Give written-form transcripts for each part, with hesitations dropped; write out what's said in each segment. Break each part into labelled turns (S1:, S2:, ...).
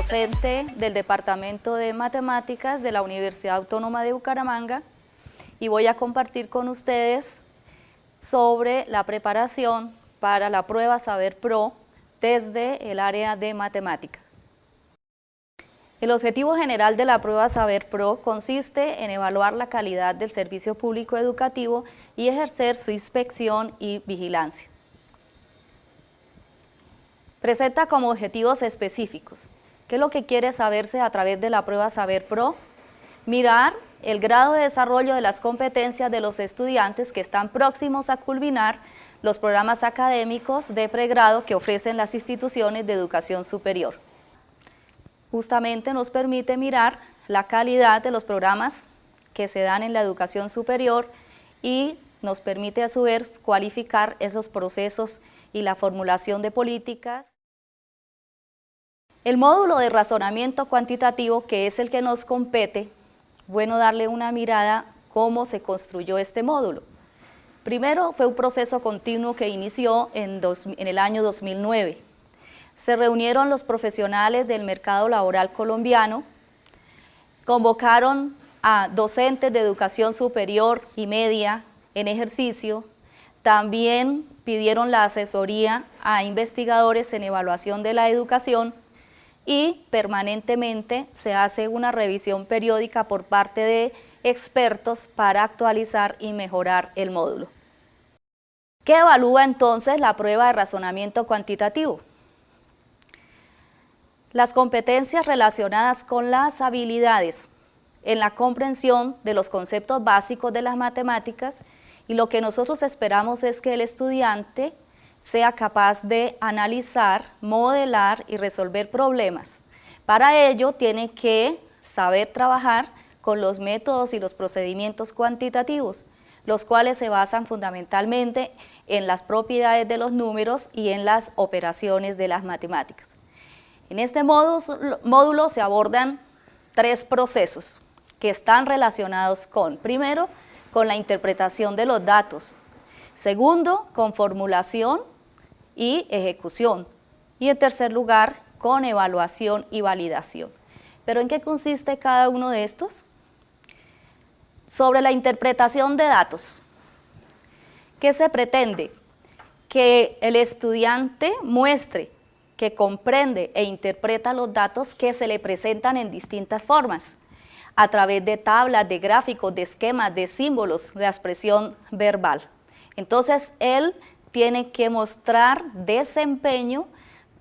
S1: docente del Departamento de Matemáticas de la Universidad Autónoma de Bucaramanga y voy a compartir con ustedes sobre la preparación para la prueba Saber Pro desde el área de matemática. El objetivo general de la prueba Saber Pro consiste en evaluar la calidad del servicio público educativo y ejercer su inspección y vigilancia. Presenta como objetivos específicos. ¿Qué es lo que quiere saberse a través de la prueba Saber Pro? Mirar el grado de desarrollo de las competencias de los estudiantes que están próximos a culminar los programas académicos de pregrado que ofrecen las instituciones de educación superior. Justamente nos permite mirar la calidad de los programas que se dan en la educación superior y nos permite a su vez cualificar esos procesos y la formulación de políticas. El módulo de razonamiento cuantitativo, que es el que nos compete, bueno darle una mirada cómo se construyó este módulo. Primero fue un proceso continuo que inició en el año 2009. Se reunieron los profesionales del mercado laboral colombiano, convocaron a docentes de educación superior y media en ejercicio, también pidieron la asesoría a investigadores en evaluación de la educación y permanentemente se hace una revisión periódica por parte de expertos para actualizar y mejorar el módulo. ¿Qué evalúa entonces la prueba de razonamiento cuantitativo? Las competencias relacionadas con las habilidades en la comprensión de los conceptos básicos de las matemáticas, y lo que nosotros esperamos es que el estudiante sea capaz de analizar, modelar y resolver problemas. Para ello tiene que saber trabajar con los métodos y los procedimientos cuantitativos, los cuales se basan fundamentalmente en las propiedades de los números y en las operaciones de las matemáticas. En este módulo se abordan tres procesos que están relacionados con, primero, con la interpretación de los datos, segundo, con formulación y ejecución, y en tercer lugar, con evaluación y validación. ¿Pero en qué consiste cada uno de estos? Sobre la interpretación de datos, ¿qué se pretende? Que el estudiante muestre que comprende e interpreta los datos que se le presentan en distintas formas, a través de tablas, de gráficos, de esquemas, de símbolos, de expresión verbal. Entonces, él tiene que mostrar desempeño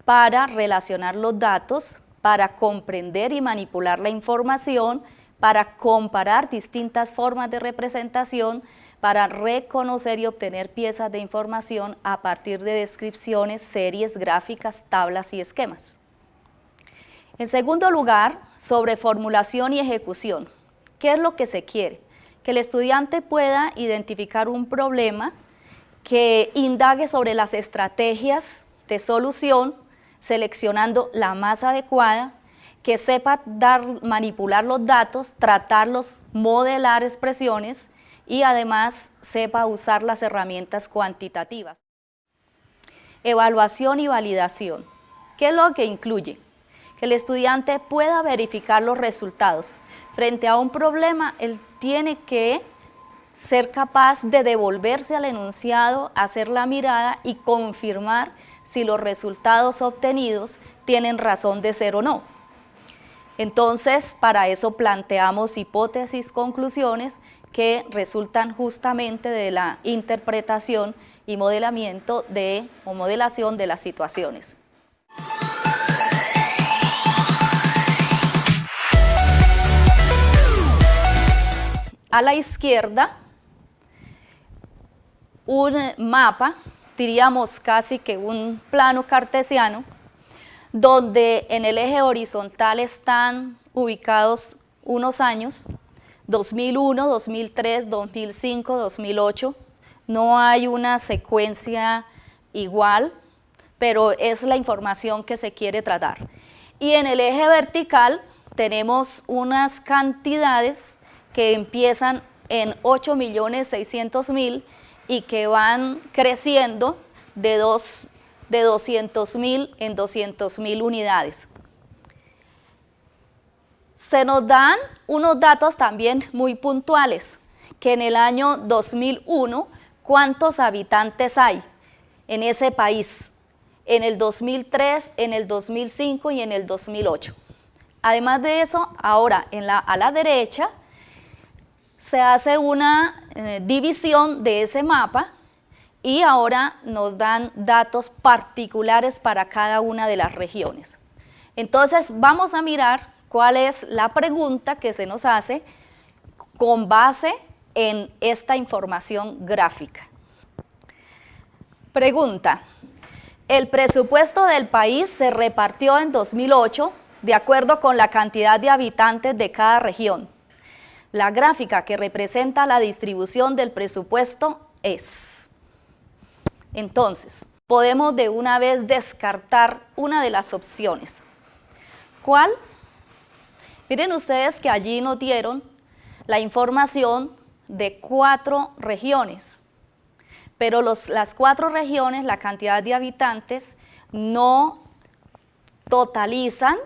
S1: para relacionar los datos, para comprender y manipular la información, para comparar distintas formas de representación, para reconocer y obtener piezas de información a partir de descripciones, series, gráficas, tablas y esquemas. En segundo lugar, sobre formulación y ejecución. ¿Qué es lo que se quiere? Que el estudiante pueda identificar un problema, que indague sobre las estrategias de solución, seleccionando la más adecuada, que sepa manipular los datos, tratarlos, modelar expresiones y además sepa usar las herramientas cuantitativas. Evaluación y validación. ¿Qué es lo que incluye? Que el estudiante pueda verificar los resultados. Frente a un problema, él tiene que ser capaz de devolverse al enunciado, hacer la mirada y confirmar si los resultados obtenidos tienen razón de ser o no. Entonces, para eso planteamos hipótesis, conclusiones que resultan justamente de la interpretación y modelamiento o modelación de las situaciones. A la izquierda, un mapa, diríamos casi que un plano cartesiano, donde en el eje horizontal están ubicados unos años, 2001, 2003, 2005, 2008, no hay una secuencia igual, pero es la información que se quiere tratar. Y en el eje vertical tenemos unas cantidades que empiezan en 8.600.000 y que van creciendo de 200.000 en 200.000 unidades. se nos dan unos datos también muy puntuales, que en el año 2001, ¿cuántos habitantes hay en ese país? En el 2003, en el 2005 y en el 2008. Además de eso, ahora a la derecha se hace una división de ese mapa y ahora nos dan datos particulares para cada una de las regiones. Entonces vamos a mirar cuál es la pregunta que se nos hace con base en esta información gráfica. Pregunta: el presupuesto del país se repartió en 2008 de acuerdo con la cantidad de habitantes de cada región. La gráfica que representa la distribución del presupuesto es. Entonces, podemos de una vez descartar una de las opciones. ¿Cuál? Miren ustedes que allí nos dieron la información de 4 regiones, pero las 4 regiones, la cantidad de habitantes, no totalizan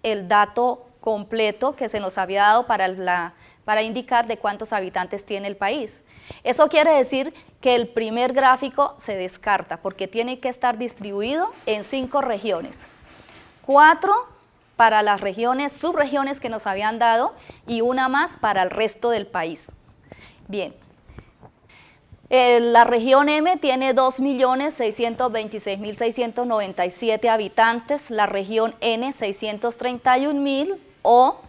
S1: el dato completo que se nos había dado para indicar de cuántos habitantes tiene el país. Eso quiere decir que el primer gráfico se descarta porque tiene que estar distribuido en 5 regiones. 4 para las regiones, subregiones que nos habían dado y una más para el resto del país. Bien, la región M tiene 2.626.697 habitantes, la región N 631.000 o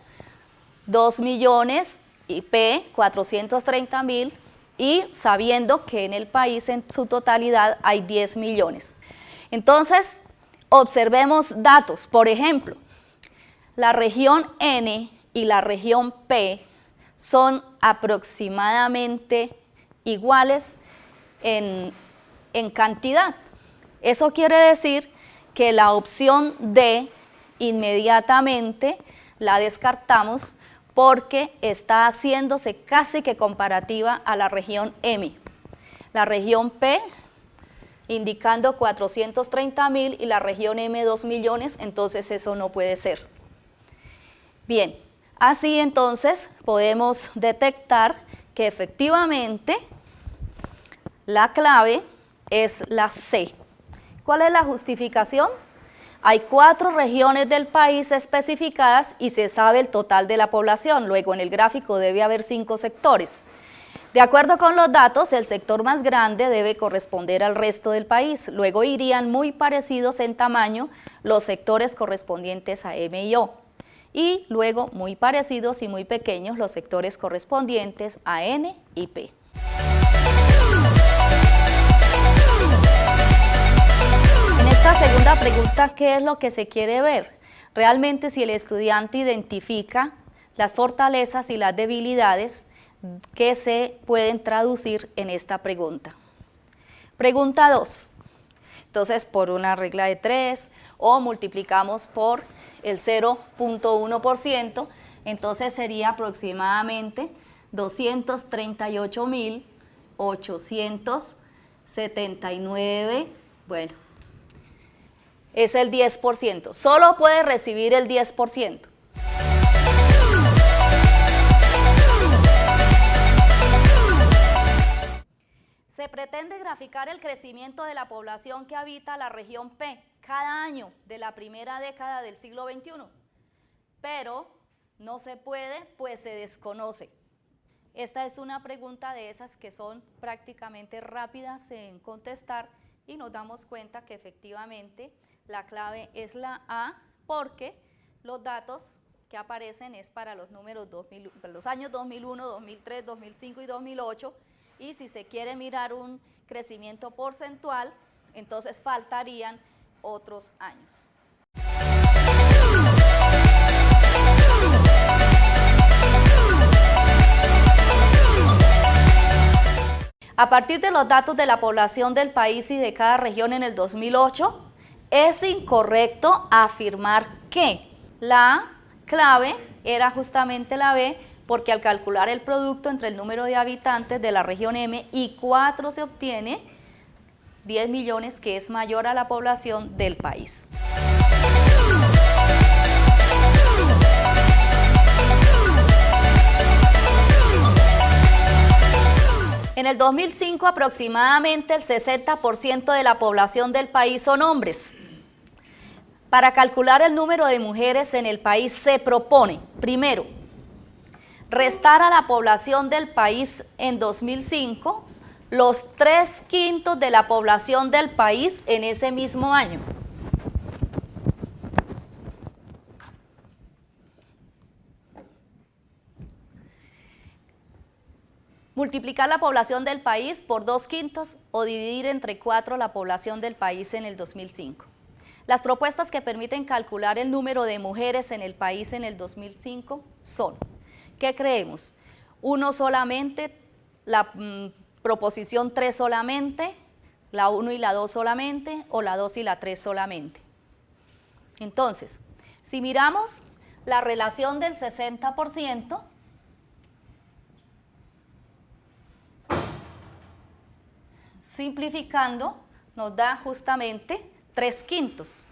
S1: 2 millones y P 430.000 y sabiendo que en el país en su totalidad hay 10 millones. Entonces, observemos datos. Por ejemplo, la región N y la región P son aproximadamente iguales en cantidad. Eso quiere decir que la opción D inmediatamente la descartamos porque está haciéndose casi que comparativa a la región M. La región P indicando 430.000 y la región M 2 millones, entonces eso no puede ser. Bien, así entonces podemos detectar que efectivamente la clave es la C. ¿Cuál es la justificación? Hay 4 regiones del país especificadas y se sabe el total de la población. Luego en el gráfico debe haber 5 sectores. De acuerdo con los datos, el sector más grande debe corresponder al resto del país. Luego irían muy parecidos en tamaño los sectores correspondientes a M y O. Y luego muy parecidos y muy pequeños los sectores correspondientes a N y P. En esta segunda pregunta, ¿qué es lo que se quiere ver? Realmente si el estudiante identifica las fortalezas y las debilidades que se pueden traducir en esta pregunta. Pregunta 2. Entonces, por una regla de 3 o multiplicamos por el 0.1%, entonces sería aproximadamente 238.879, bueno, es el 10%, solo puede recibir el 10%. Se pretende graficar el crecimiento de la población que habita la región P cada año de la primera década del siglo XXI, pero no se puede, pues se desconoce. Esta es una pregunta de esas que son prácticamente rápidas en contestar y nos damos cuenta que efectivamente la clave es la A porque los datos que aparecen es para los números los años 2001, 2003, 2005 y 2008. Y si se quiere mirar un crecimiento porcentual, entonces faltarían otros años. A partir de los datos de la población del país y de cada región en el 2008, es incorrecto afirmar que la clave era justamente la B, porque al calcular el producto entre el número de habitantes de la región M y 4 se obtiene 10 millones, que es mayor a la población del país. En el 2005 aproximadamente el 60% de la población del país son hombres. Para calcular el número de mujeres en el país se propone, primero, restar a la población del país en 2005 los 3/5 de la población del país en ese mismo año. Multiplicar la población del país por 2/5 o dividir entre 4 la población del país en el 2005. Las propuestas que permiten calcular el número de mujeres en el país en el 2005 son, ¿qué creemos? 1 solamente, la proposición 3 solamente, la 1 y la 2 solamente, o la 2 y la 3 solamente. Entonces, si miramos la relación del 60%, simplificando, nos da justamente 3/5.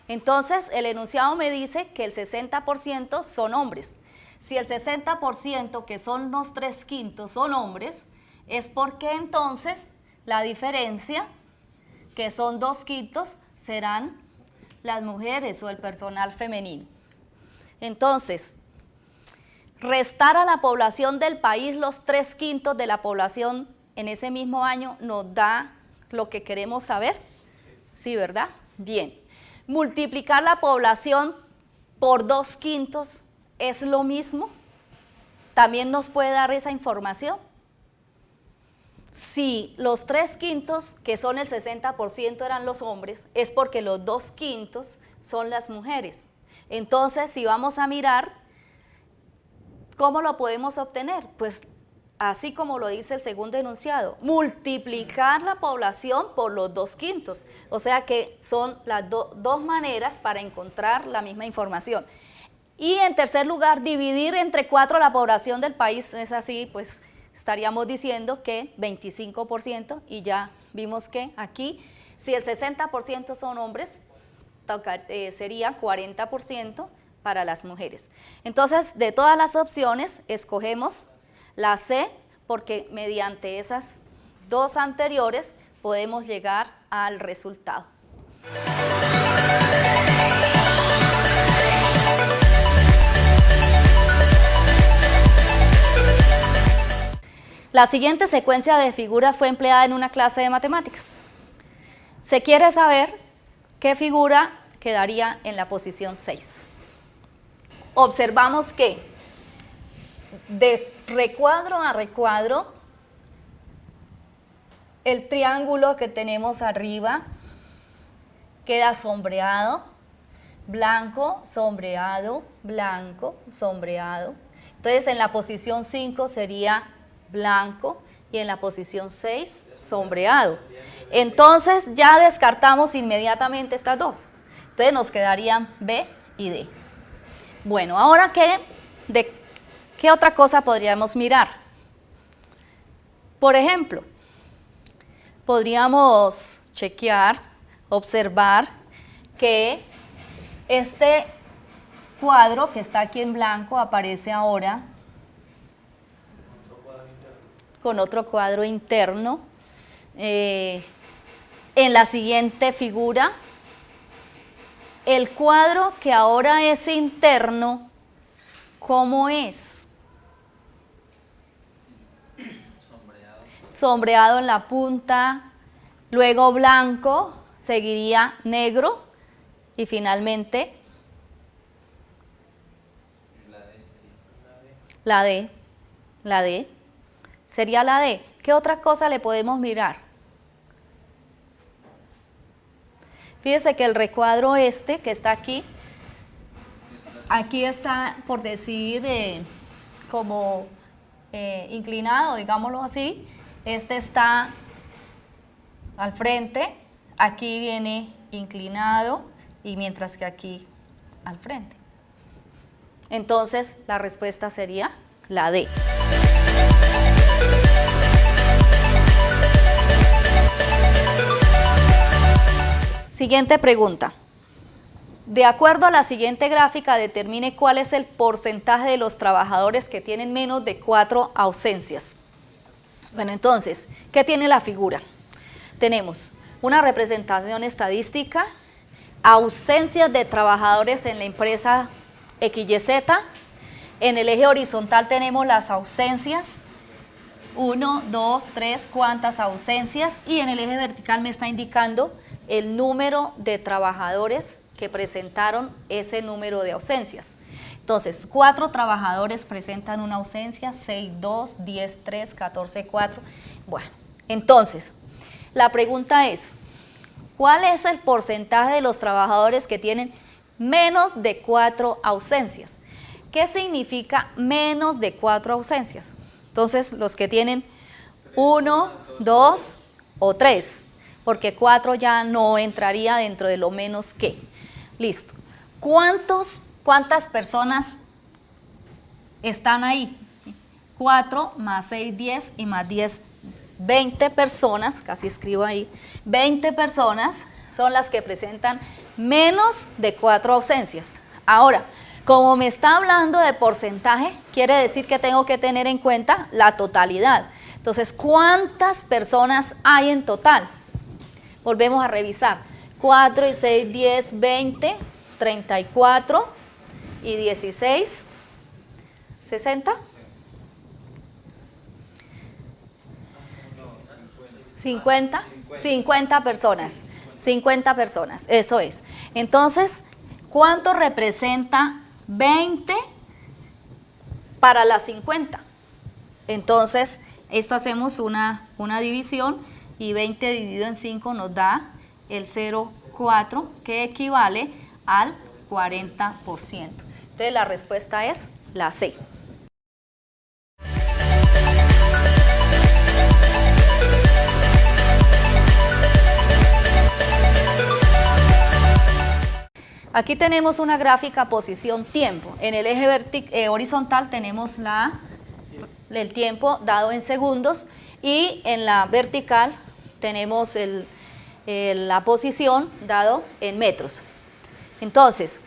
S1: Entonces, el enunciado me dice que el 60% son hombres. Si el 60% que son los 3/5 son hombres, es porque entonces la diferencia, que son 2/5, serán las mujeres o el personal femenino. Entonces, restar a la población del país los 3/5 de la población en ese mismo año nos da lo que queremos saber. Sí, ¿verdad? Bien. Multiplicar la población por 2/5 es lo mismo. También nos puede dar esa información. Si los 3/5, que son el 60%, eran los hombres, es porque los 2/5 son las mujeres. Entonces, si vamos a mirar, ¿cómo lo podemos obtener? Pues así como lo dice el segundo enunciado, multiplicar la población por los 2/5. O sea que son las dos maneras para encontrar la misma información. Y en tercer lugar, dividir entre 4 la población del país. Es así, pues estaríamos diciendo que 25%, y ya vimos que aquí, si el 60% son hombres, sería 40% para las mujeres. Entonces, de todas las opciones, escogemos la C, porque mediante esas dos anteriores podemos llegar al resultado. La siguiente secuencia de figuras fue empleada en una clase de matemáticas. Se quiere saber qué figura quedaría en la posición 6. Observamos que de recuadro a recuadro, el triángulo que tenemos arriba queda sombreado, blanco, sombreado, blanco, sombreado. Entonces, en la posición 5 sería blanco y en la posición 6, sombreado. Entonces, ya descartamos inmediatamente estas dos. Entonces, nos quedarían B y D. Bueno, ahora, ¿qué otra cosa podríamos mirar? Por ejemplo, podríamos chequear, observar que este cuadro que está aquí en blanco aparece ahora con otro cuadro interno. En la siguiente figura, el cuadro que ahora es interno, ¿cómo es? Sombreado en la punta, luego blanco, seguiría negro y finalmente la D. La D. Sería la D. ¿Qué otra cosa le podemos mirar? Fíjese que el recuadro este que está aquí, aquí está, por decir, como inclinado, digámoslo así. Este está al frente, aquí viene inclinado y mientras que aquí al frente. Entonces, la respuesta sería la D. Siguiente pregunta. De acuerdo a la siguiente gráfica, determine cuál es el porcentaje de los trabajadores que tienen menos de 4 ausencias. Bueno, entonces, ¿qué tiene la figura? Tenemos una representación estadística, ausencias de trabajadores en la empresa XYZ. En el eje horizontal tenemos las ausencias, 1, 2, 3, cuántas ausencias, y en el eje vertical me está indicando el número de trabajadores que presentaron ese número de ausencias. Entonces, 4 trabajadores presentan una ausencia, 6, 2, 10, 3, 14, 4. Bueno, entonces, la pregunta es, ¿cuál es el porcentaje de los trabajadores que tienen menos de 4 ausencias? ¿Qué significa menos de 4 ausencias? Entonces, los que tienen 1, 2 o 3, porque 4 ya no entraría dentro de lo menos que. Listo. ¿Cuántas personas están ahí? 4 más 6, 10 y más 10, 20 personas, casi escribo ahí, 20 personas son las que presentan menos de 4 ausencias. Ahora, como me está hablando de porcentaje, quiere decir que tengo que tener en cuenta la totalidad. Entonces, ¿cuántas personas hay en total? Volvemos a revisar. 4 y 6, 10, 20, 34 y 16, 60. 50 personas. 50 personas, eso es. Entonces, ¿cuánto representa 20 para las 50? Entonces, esto hacemos una división y 20 dividido en 5 nos da el 0,4, que equivale al 40%. Entonces, la respuesta es la C. Aquí tenemos una gráfica posición-tiempo. En el eje horizontal tenemos el tiempo dado en segundos y en la vertical tenemos la posición dado en metros. Entonces,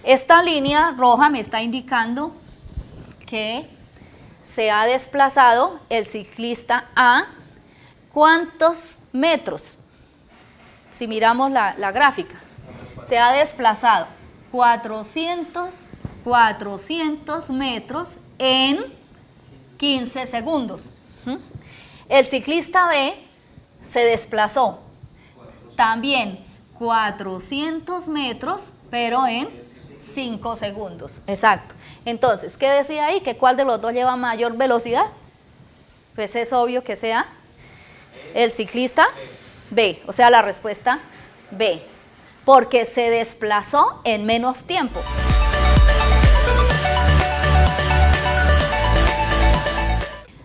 S1: esta línea roja me está indicando que se ha desplazado el ciclista a ¿cuántos metros? Si miramos la gráfica. Se ha desplazado 400 metros en 15 segundos. El ciclista B se desplazó también 400 metros, pero en 5 segundos. Exacto. Entonces, ¿qué decía ahí? ¿Que cuál de los dos lleva mayor velocidad? Pues es obvio que sea el ciclista B, o sea, la respuesta B, porque se desplazó en menos tiempo.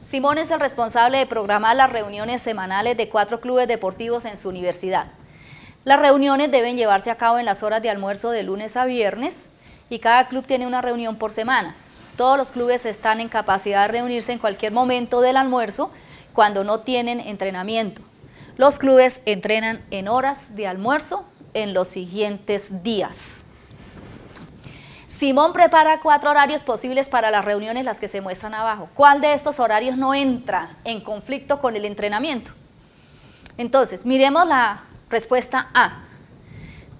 S1: Simón es el responsable de programar las reuniones semanales de 4 clubes deportivos en su universidad. Las reuniones deben llevarse a cabo en las horas de almuerzo de lunes a viernes y cada club tiene una reunión por semana. Todos los clubes están en capacidad de reunirse en cualquier momento del almuerzo cuando no tienen entrenamiento. Los clubes entrenan en horas de almuerzo en los siguientes días. Simón prepara 4 horarios posibles para las reuniones, las que se muestran abajo. ¿Cuál de estos horarios no entra en conflicto con el entrenamiento? Entonces, miremos la respuesta A.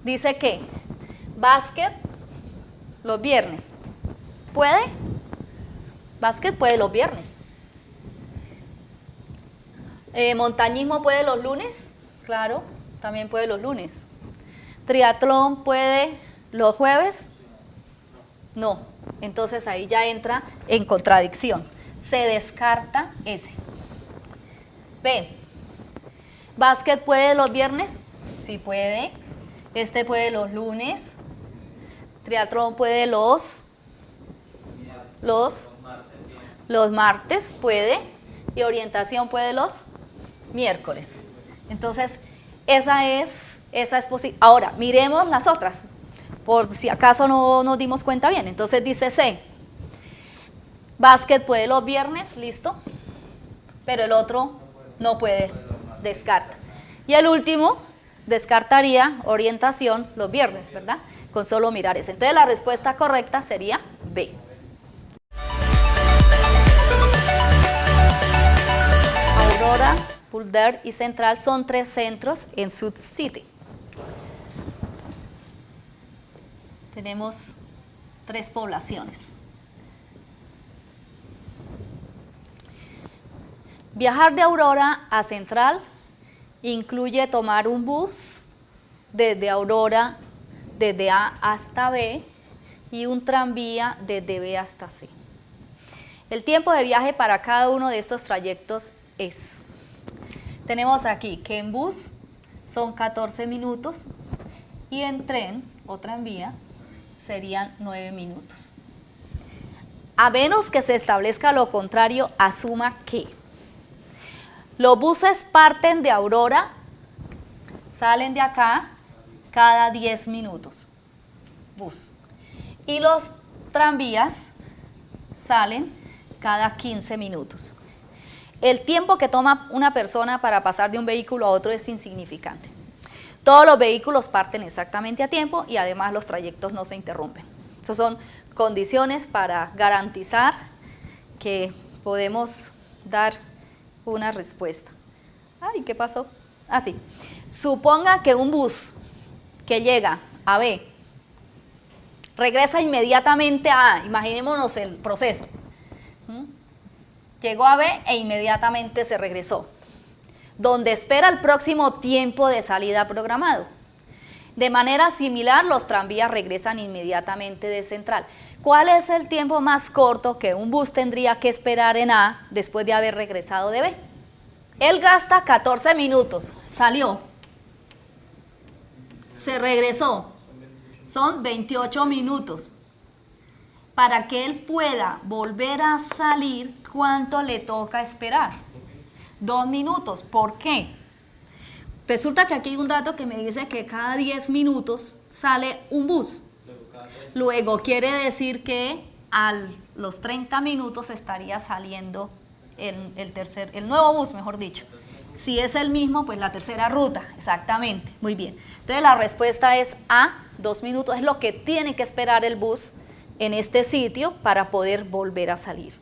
S1: Dice que básquet los viernes. ¿Puede? Básquet puede los viernes. Montañismo puede los lunes. Claro, también puede los lunes. ¿Triatlón puede los jueves? No. Entonces ahí ya entra en contradicción. Se descarta ese. B. ¿Básquet puede los viernes? Sí puede. Este puede los lunes. Triatlón puede los martes, puede. Y orientación puede los miércoles. Entonces, esa es posible. Ahora, miremos las otras, por si acaso no nos dimos cuenta bien. Entonces dice C. Básquet puede los viernes, listo. Pero el otro no puede, descarta. Y el último descartaría orientación los viernes, ¿verdad? Con solo mirar ese. Entonces la respuesta correcta sería B. Aurora, Boulder y Central son 3 centros en Sioux City. Tenemos 3 poblaciones. Viajar de Aurora a Central incluye tomar un bus desde Aurora, desde A hasta B, y un tranvía desde B hasta C. El tiempo de viaje para cada uno de estos trayectos es, tenemos aquí que en bus son 14 minutos y en tren o tranvía serían 9 minutos. A menos que se establezca lo contrario, asuma que los buses parten de Aurora, salen de acá cada 10 minutos, bus, y los tranvías salen cada 15 minutos. El tiempo que toma una persona para pasar de un vehículo a otro es insignificante. Todos los vehículos parten exactamente a tiempo y además los trayectos no se interrumpen. Esas son condiciones para garantizar que podemos dar una respuesta. Ay, ¿qué pasó? Ah, sí. Suponga que un bus que llega a B regresa inmediatamente a A. Imaginémonos el proceso. Llegó a B e inmediatamente se regresó, donde espera el próximo tiempo de salida programado. De manera similar, los tranvías regresan inmediatamente de Central. ¿Cuál es el tiempo más corto que un bus tendría que esperar en A después de haber regresado de B? Él gasta 14 minutos, salió, se regresó, son 28 minutos. Para que él pueda volver a salir, ¿cuánto le toca esperar? 2 minutos. ¿Por qué? Resulta que aquí hay un dato que me dice que cada 10 minutos sale un bus. Luego quiere decir que a los 30 minutos estaría saliendo el nuevo bus, mejor dicho. Si es el mismo, pues la tercera ruta, exactamente. Muy bien. Entonces la respuesta es A, 2 minutos, es lo que tiene que esperar el bus en este sitio para poder volver a salir.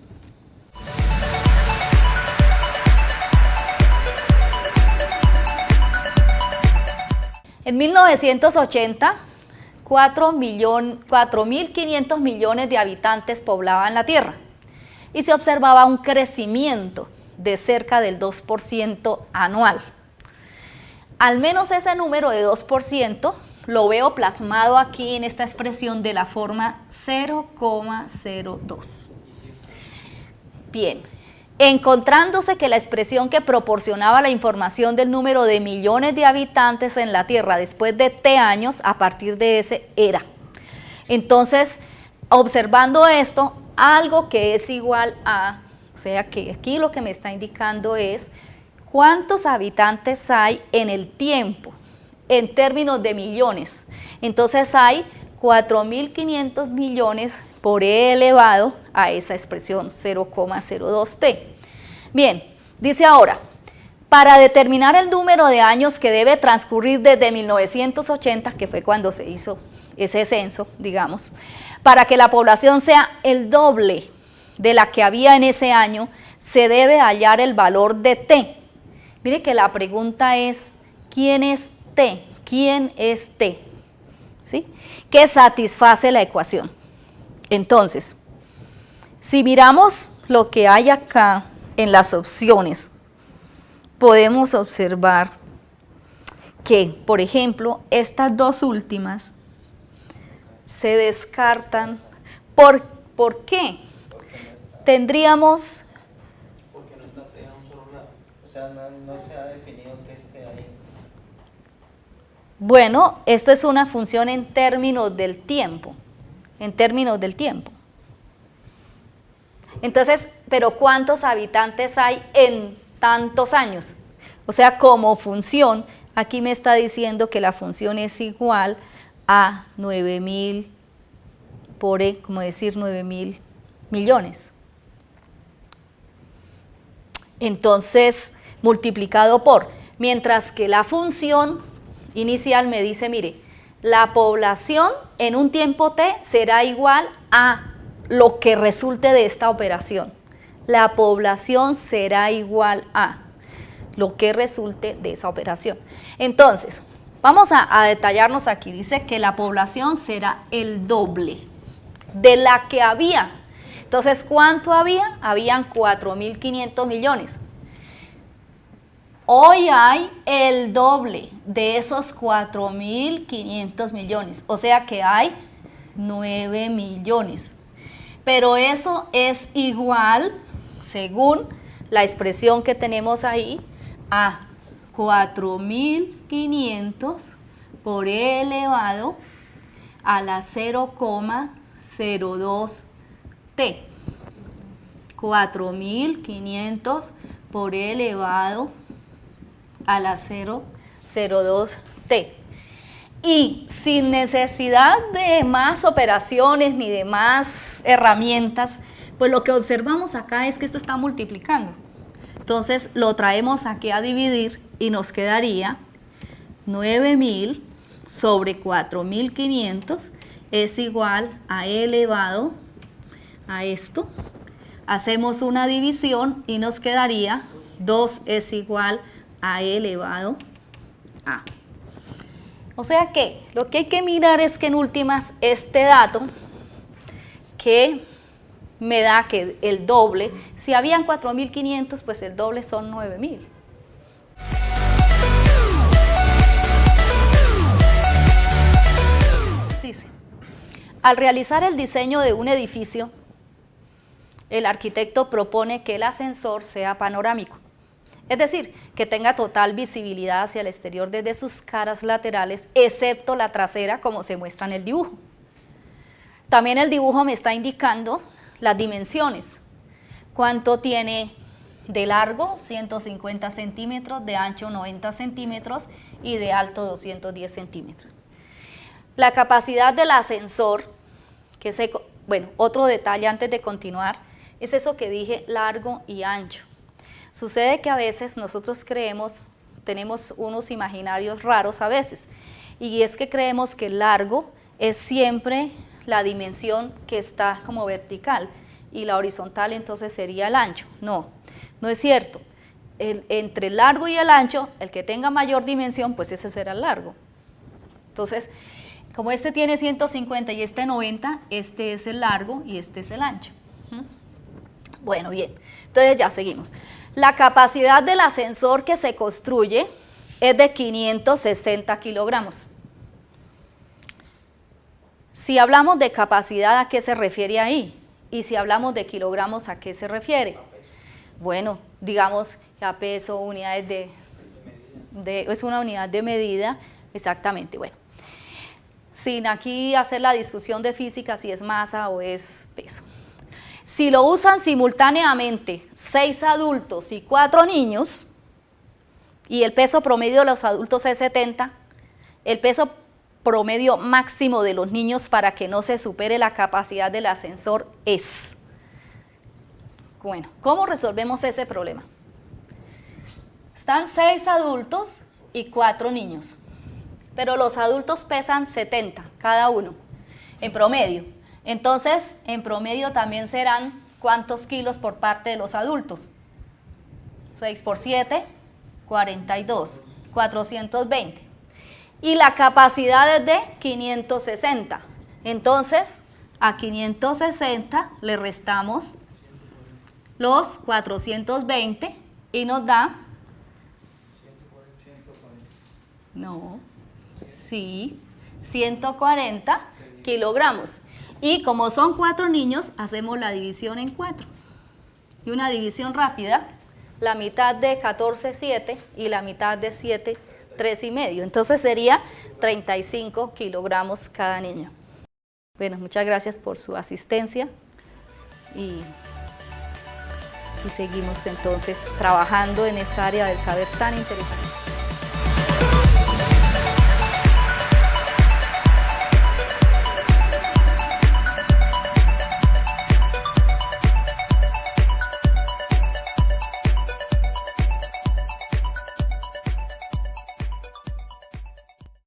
S1: En 1980, 4.500 millones de habitantes poblaban la Tierra y se observaba un crecimiento de cerca del 2% anual. Al menos ese número de 2% lo veo plasmado aquí en esta expresión de la forma 0,02. Bien, encontrándose que la expresión que proporcionaba la información del número de millones de habitantes en la Tierra después de T años, a partir de ese era. Entonces, observando esto, algo que es igual a, o sea que aquí lo que me está indicando es cuántos habitantes hay en el tiempo, en términos de millones. Entonces hay 4.500 millones por E elevado a esa expresión 0,02T. Bien, dice ahora, para determinar el número de años que debe transcurrir desde 1980, que fue cuando se hizo ese censo, digamos, para que la población sea el doble de la que había en ese año, se debe hallar el valor de T. Mire que la pregunta es, ¿quién es T? ¿Quién es T? ¿Sí? Que satisface la ecuación. Entonces, si miramos lo que hay acá en las opciones, podemos observar que, por ejemplo, estas dos últimas se descartan. ¿Por qué? Tendríamos...
S2: Porque no está T a un solo lado. O sea, no se ha definido que esté ahí.
S1: Bueno, esto es una función en términos del tiempo. En términos del tiempo. Entonces, ¿pero cuántos habitantes hay en tantos años? O sea, como función, aquí me está diciendo que la función es igual a 9.000 por E, como decir 9.000 millones. Entonces, multiplicado por, mientras que la función inicial me dice, mire, la población en un tiempo T será igual a lo que resulte de esta operación. La población será igual a. lo que resulte de esa operación. Entonces, vamos a detallarnos aquí. Dice que la población será el doble de la que había. Entonces, ¿cuánto había? Habían 4.500 millones. Hoy hay el doble de esos 4.500 millones, o sea que hay 9 millones. Pero eso es igual, según la expresión que tenemos ahí, a 4.500 por e elevado a la 0,02t. 4.500 por e elevado a la 0,02t. Y sin necesidad de más operaciones ni de más herramientas, pues lo que observamos acá es que esto está multiplicando. Entonces lo traemos aquí a dividir y nos quedaría 9.000 sobre 4.500 es igual a e elevado a esto. Hacemos una división y nos quedaría 2 es igual a e elevado a. O sea que lo que hay que mirar es que en últimas este dato que me da que el doble, si habían 4.500, pues el doble son 9.000. Dice, al realizar el diseño de un edificio, el arquitecto propone que el ascensor sea panorámico. Es decir, que tenga total visibilidad hacia el exterior desde sus caras laterales, excepto la trasera, como se muestra en el dibujo. También el dibujo me está indicando las dimensiones. ¿Cuánto tiene de largo? 150 centímetros, de ancho 90 centímetros y de alto 210 centímetros. La capacidad del ascensor, bueno, otro detalle antes de continuar, es eso que dije, largo y ancho. Sucede que a veces nosotros tenemos unos imaginarios raros a veces, y es que creemos que el largo es siempre la dimensión que está como vertical, y la horizontal entonces sería el ancho. No, no es cierto. Entre el largo y el ancho, el que tenga mayor dimensión, pues ese será el largo. Entonces, como este tiene 150 y este 90, este es el largo y este es el ancho. Bueno, bien, entonces ya seguimos. La capacidad del ascensor que se construye es de 560 kilogramos. Si hablamos de capacidad, ¿a qué se refiere ahí? Y si hablamos de kilogramos, ¿a qué se refiere? Bueno, digamos que a peso, unidades es una unidad de medida, exactamente. Bueno, sin aquí hacer la discusión de física si es masa o es peso. Si lo usan simultáneamente 6 adultos y 4 niños, y el peso promedio de los adultos es 70, el peso promedio máximo de los niños para que no se supere la capacidad del ascensor es. Bueno, ¿cómo resolvemos ese problema? Están 6 adultos y 4 niños, pero los adultos pesan 70 cada uno, en promedio. Entonces, en promedio también serán, ¿cuántos kilos por parte de los adultos? 6 por 7, 42, 420. Y la capacidad es de 560. Entonces, a 560 le restamos los 420 y nos da... No, sí, 140 kilogramos. Y como son 4 niños, hacemos la división en 4. Y una división rápida, la mitad de 14, 7 y la mitad de 7, 3,5. Entonces sería 35 kilogramos cada niño. Bueno, muchas gracias por su asistencia y seguimos entonces trabajando en esta área del saber tan interesante.